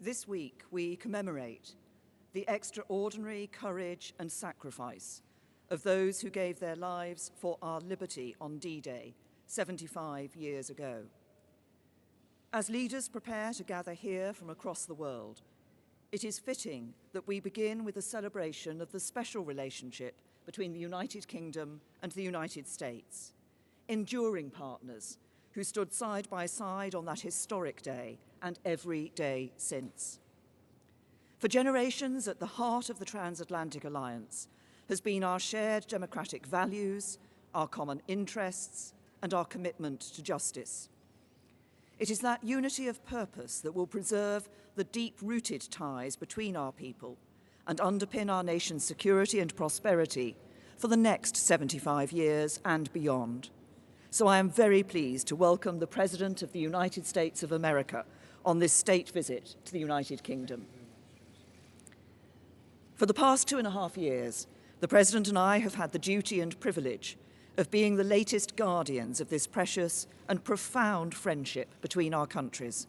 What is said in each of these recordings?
This week, we commemorate the extraordinary courage and sacrifice of those who gave their lives for our liberty on D-Day 75 years ago. As leaders prepare to gather here from across the world, it is fitting that we begin with a celebration of the special relationship between the United Kingdom and the United States, enduring partners who stood side by side on that historic day and every day since. For generations, at the heart of the transatlantic alliance has been our shared democratic values, our common interests, and our commitment to justice. It is that unity of purpose that will preserve the deep-rooted ties between our people and underpin our nation's security and prosperity for the next 75 years and beyond. So I am very pleased to welcome the President of the United States of America on this state visit to the United Kingdom. For the past 2.5 years, the President and I have had the duty and privilege of being the latest guardians of this precious and profound friendship between our countries.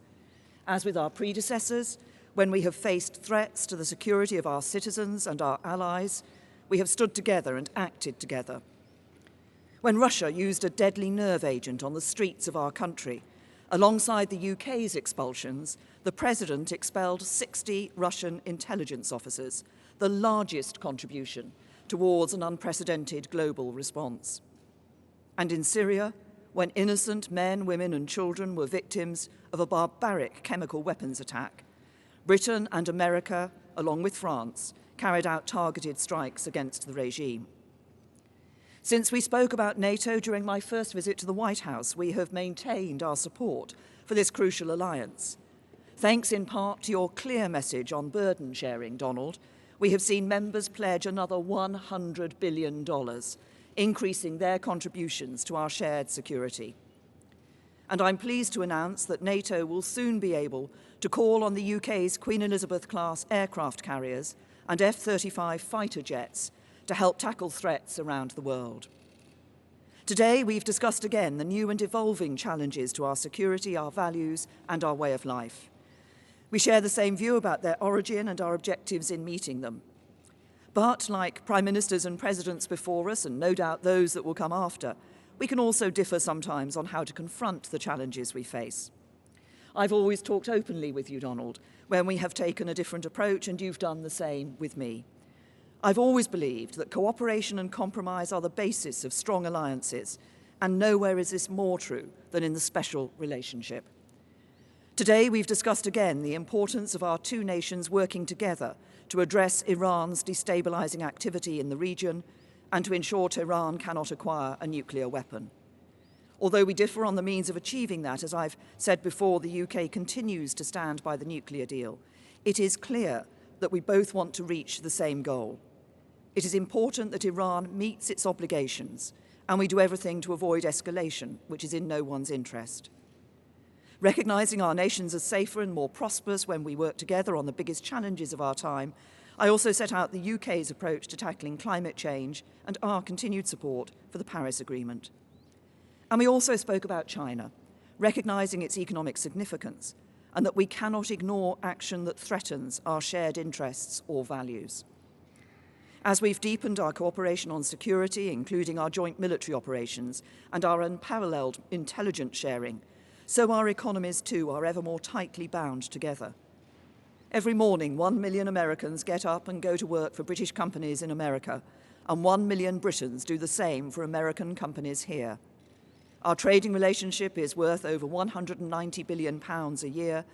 As with our predecessors, when we have faced threats to the security of our citizens and our allies, we have stood together and acted together. When Russia used a deadly nerve agent on the streets of our country, alongside the UK's expulsions, the President expelled 60 Russian intelligence officers, the largest contribution towards an unprecedented global response. And in Syria, when innocent men, women and children were victims of a barbaric chemical weapons attack, Britain and America, along with France, carried out targeted strikes against the regime. Since we spoke about NATO during my first visit to the White House, we have maintained our support for this crucial alliance. Thanks in part to your clear message on burden sharing, Donald, we have seen members pledge another $100 billion, increasing their contributions to our shared security. And I'm pleased to announce that NATO will soon be able to call on the UK's Queen Elizabeth-class aircraft carriers and F-35 fighter jets to help tackle threats around the world. Today, we've discussed again the new and evolving challenges to our security, our values, and our way of life. We share the same view about their origin and our objectives in meeting them. But, like Prime Ministers and Presidents before us, and no doubt those that will come after, we can also differ sometimes on how to confront the challenges we face. I've always talked openly with you, Donald, when we have taken a different approach, and you've done the same with me. I've always believed that cooperation and compromise are the basis of strong alliances, and nowhere is this more true than in the special relationship. Today, we've discussed again the importance of our two nations working together to address Iran's destabilizing activity in the region and to ensure Tehran cannot acquire a nuclear weapon. Although we differ on the means of achieving that, as I've said before, the UK continues to stand by the nuclear deal. It is clear that we both want to reach the same goal. It is important that Iran meets its obligations, and we do everything to avoid escalation, which is in no one's interest. Recognising our nations as safer and more prosperous when we work together on the biggest challenges of our time, I also set out the UK's approach to tackling climate change and our continued support for the Paris Agreement. And we also spoke about China, recognising its economic significance, and that we cannot ignore action that threatens our shared interests or values. As we've deepened our cooperation on security, including our joint military operations and our unparalleled intelligence sharing, so our economies too are ever more tightly bound together. Every morning, 1 million Americans get up and go to work for British companies in America, and 1 million Britons do the same for American companies here. Our trading relationship is worth over £190 billion a year,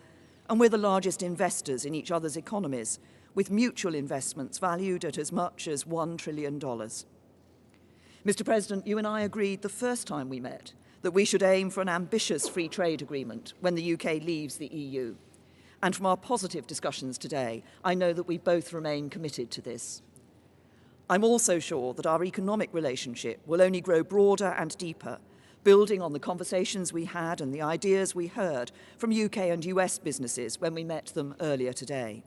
and we're the largest investors in each other's economies, with mutual investments valued at as much as $1 trillion. Mr. President, you and I agreed the first time we met that we should aim for an ambitious free trade agreement when the UK leaves the EU. And from our positive discussions today, I know that we both remain committed to this. I'm also sure that our economic relationship will only grow broader and deeper, building on the conversations we had and the ideas we heard from UK and US businesses when we met them earlier today.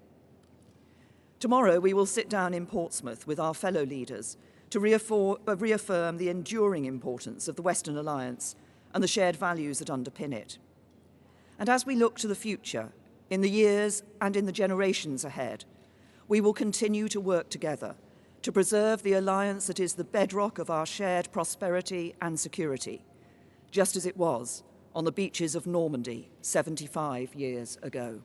Tomorrow, we will sit down in Portsmouth with our fellow leaders to reaffirm the enduring importance of the Western Alliance and the shared values that underpin it. And as we look to the future, in the years and in the generations ahead, we will continue to work together to preserve the alliance that is the bedrock of our shared prosperity and security, just as it was on the beaches of Normandy 75 years ago.